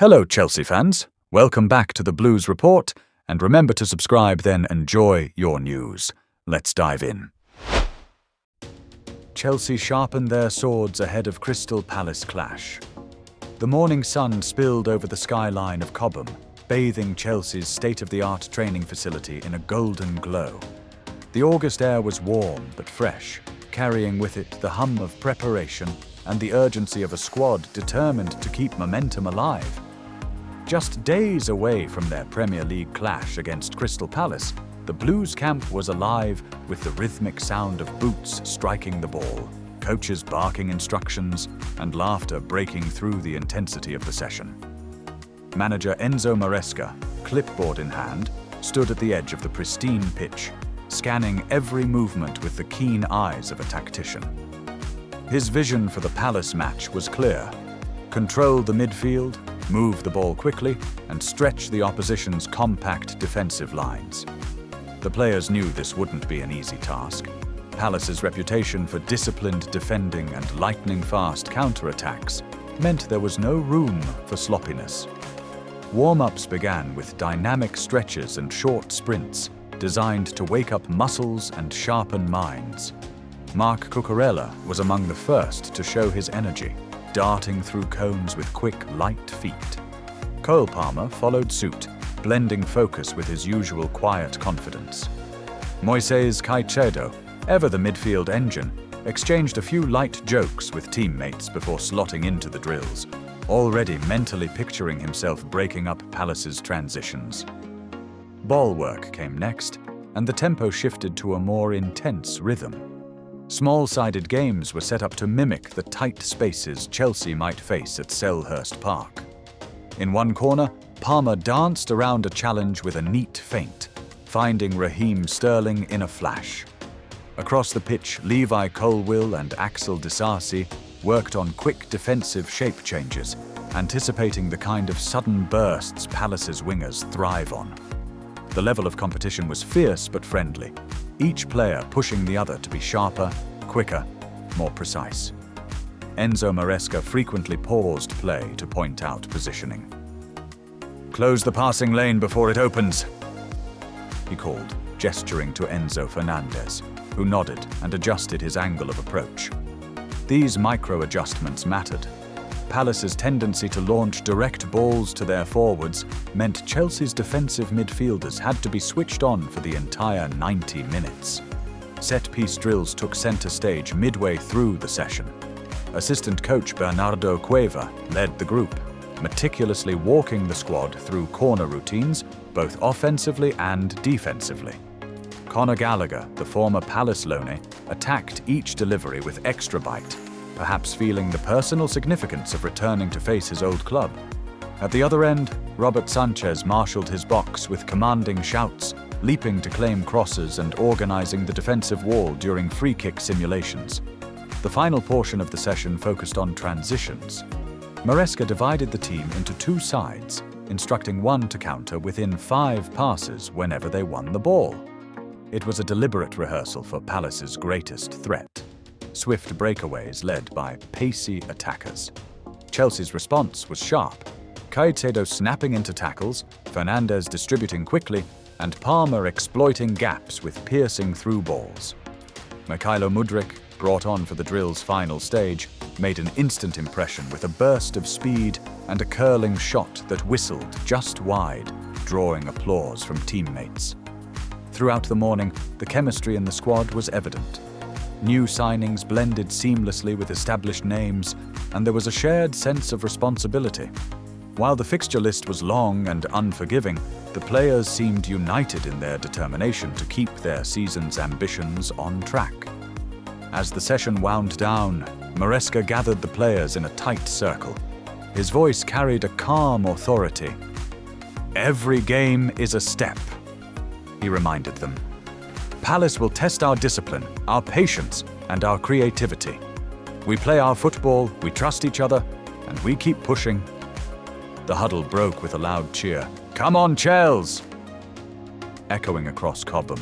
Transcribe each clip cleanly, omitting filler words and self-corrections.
Hello, Chelsea fans. Welcome back to the Blues Report, and remember to subscribe, then enjoy your news. Let's dive in. Chelsea sharpened their swords ahead of Crystal Palace clash. The morning sun spilled over the skyline of Cobham, bathing Chelsea's state-of-the-art training facility in a golden glow. The August air was warm but fresh, carrying with it the hum of preparation and the urgency of a squad determined to keep momentum alive. Just days away from their Premier League clash against Crystal Palace, the Blues camp was alive with the rhythmic sound of boots striking the ball, coaches barking instructions, and laughter breaking through the intensity of the session. Manager Enzo Maresca, clipboard in hand, stood at the edge of the pristine pitch, scanning every movement with the keen eyes of a tactician. His vision for the Palace match was clear: control the midfield, move the ball quickly, and stretch the opposition's compact defensive lines. The players knew this wouldn't be an easy task. Palace's reputation for disciplined defending and lightning-fast counter-attacks meant there was no room for sloppiness. Warm-ups began with dynamic stretches and short sprints designed to wake up muscles and sharpen minds. Marc Cucurella was among the first to show his energy, darting through cones with quick, light feet. Cole Palmer followed suit, blending focus with his usual quiet confidence. Moises Caicedo, ever the midfield engine, exchanged a few light jokes with teammates before slotting into the drills, already mentally picturing himself breaking up Palace's transitions. Ball work came next, and the tempo shifted to a more intense rhythm. Small-sided games were set up to mimic the tight spaces Chelsea might face at Selhurst Park. In one corner, Palmer danced around a challenge with a neat feint, finding Raheem Sterling in a flash. Across the pitch, Levi Colwill and Axel Disasi worked on quick defensive shape changes, anticipating the kind of sudden bursts Palace's wingers thrive on. The level of competition was fierce but friendly, each player pushing the other to be sharper, quicker, more precise. Enzo Maresca frequently paused play to point out positioning. "Close the passing lane before it opens," he called, gesturing to Enzo Fernandez, who nodded and adjusted his angle of approach. These micro-adjustments mattered. Palace's tendency to launch direct balls to their forwards meant Chelsea's defensive midfielders had to be switched on for the entire 90 minutes. Set-piece drills took center stage midway through the session. Assistant coach Bernardo Cueva led the group, meticulously walking the squad through corner routines, both offensively and defensively. Conor Gallagher, the former Palace loanee, attacked each delivery with extra bite, perhaps feeling the personal significance of returning to face his old club. At the other end, Robert Sanchez marshaled his box with commanding shouts, leaping to claim crosses and organizing the defensive wall during free-kick simulations. The final portion of the session focused on transitions. Maresca divided the team into two sides, instructing one to counter within 5 passes whenever they won the ball. It was a deliberate rehearsal for Palace's greatest threat: swift breakaways led by pacey attackers. Chelsea's response was sharp: Caicedo snapping into tackles, Fernandez distributing quickly, and Palmer exploiting gaps with piercing through balls. Mykhailo Mudryk, brought on for the drill's final stage, made an instant impression with a burst of speed and a curling shot that whistled just wide, drawing applause from teammates. Throughout the morning, the chemistry in the squad was evident. New signings blended seamlessly with established names, and there was a shared sense of responsibility. While the fixture list was long and unforgiving, the players seemed united in their determination to keep their season's ambitions on track. As the session wound down, Maresca gathered the players in a tight circle. His voice carried a calm authority. "Every game is a step," he reminded them. "Palace will test our discipline, our patience, and our creativity. We play our football, we trust each other, and we keep pushing." The huddle broke with a loud cheer. "Come on, Chels!" echoing across Cobham.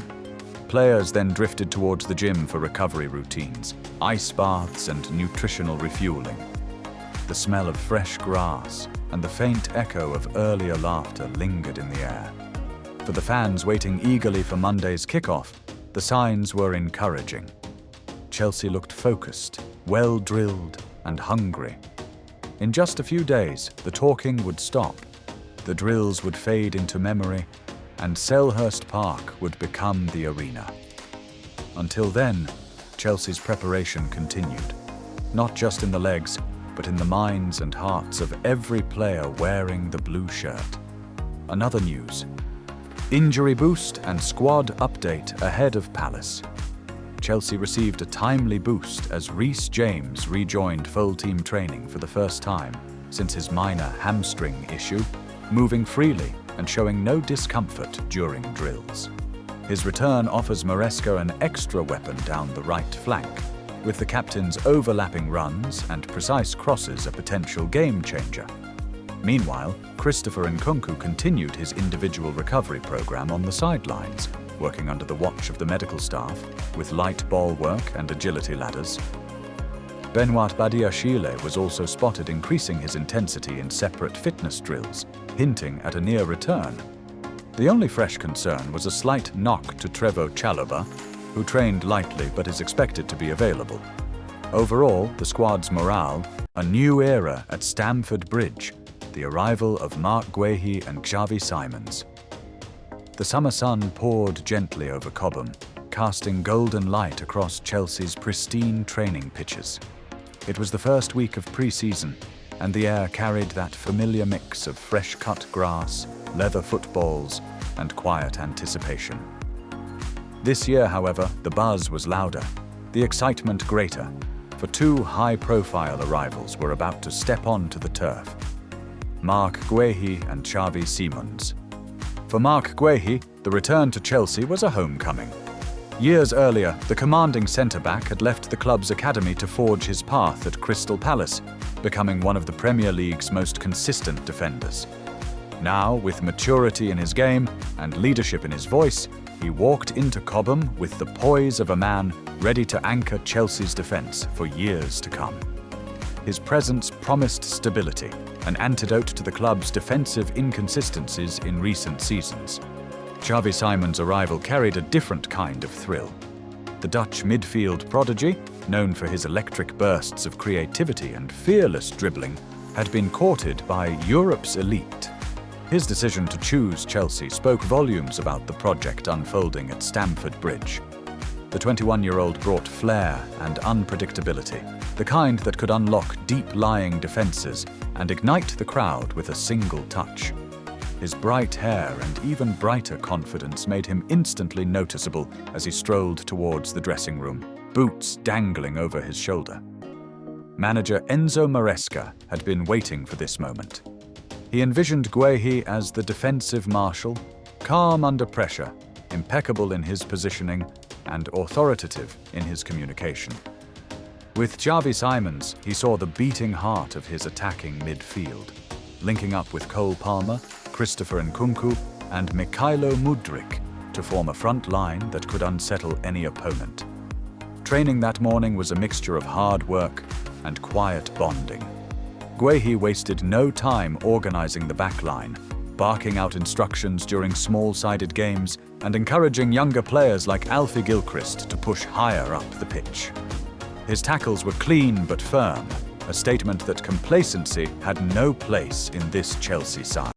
Players then drifted towards the gym for recovery routines, ice baths, and nutritional refueling. the smell of fresh grass and the faint echo of earlier laughter lingered in the air. For the fans waiting eagerly for Monday's kickoff, the signs were encouraging. Chelsea looked focused, well-drilled, and hungry. In just a few days, the talking would stop, the drills would fade into memory, and Selhurst Park would become the arena. Until then, Chelsea's preparation continued, not just in the legs, but in the minds and hearts of every player wearing the blue shirt. Another news: injury boost and squad update ahead of Palace. Chelsea received a timely boost as Reece James rejoined full team training for the first time since his minor hamstring issue, moving freely and showing no discomfort during drills. His return offers Maresca an extra weapon down the right flank, with the captain's overlapping runs and precise crosses a potential game changer. Meanwhile, Christopher Nkunku continued his individual recovery program on the sidelines, working under the watch of the medical staff with light ball work and agility ladders. Benoit Badiashile was also spotted increasing his intensity in separate fitness drills, hinting at a near return. The only fresh concern was a slight knock to Trevoh Chalobah, who trained lightly but is expected to be available. Overall, the squad's morale, a new era at Stamford Bridge, the arrival of Marc Guehi and Xavi Simons. The summer sun poured gently over Cobham, casting golden light across Chelsea's pristine training pitches. It was the first week of pre-season, and the air carried that familiar mix of fresh-cut grass, leather footballs, and quiet anticipation. This year, however, the buzz was louder, the excitement greater, for two high-profile arrivals were about to step onto the turf: Marc Guehi and Xavi Simons. For Marc Guehi, the return to Chelsea was a homecoming. Years earlier, the commanding centre-back had left the club's academy to forge his path at Crystal Palace, becoming one of the Premier League's most consistent defenders. Now, with maturity in his game and leadership in his voice, he walked into Cobham with the poise of a man ready to anchor Chelsea's defence for years to come. His presence promised stability, an antidote to the club's defensive inconsistencies in recent seasons. Xavi Simons' arrival carried a different kind of thrill. The Dutch midfield prodigy, known for his electric bursts of creativity and fearless dribbling, had been courted by Europe's elite. His decision to choose Chelsea spoke volumes about the project unfolding at Stamford Bridge. The 21-year-old brought flair and unpredictability, the kind that could unlock deep-lying defences and ignite the crowd with a single touch. His bright hair and even brighter confidence made him instantly noticeable as he strolled towards the dressing room, boots dangling over his shoulder. Manager Enzo Maresca had been waiting for this moment. He envisioned Guehi as the defensive marshal, calm under pressure, impeccable in his positioning, and authoritative in his communication. With Xavi Simons, he saw the beating heart of his attacking midfield, linking up with Cole Palmer, Christopher Nkunku, and Mykhailo Mudryk to form a front line that could unsettle any opponent. Training that morning was a mixture of hard work and quiet bonding. Guehi wasted no time organising the back line, barking out instructions during small-sided games and encouraging younger players like Alfie Gilchrist to push higher up the pitch. His tackles were clean but firm, a statement that complacency had no place in this Chelsea side.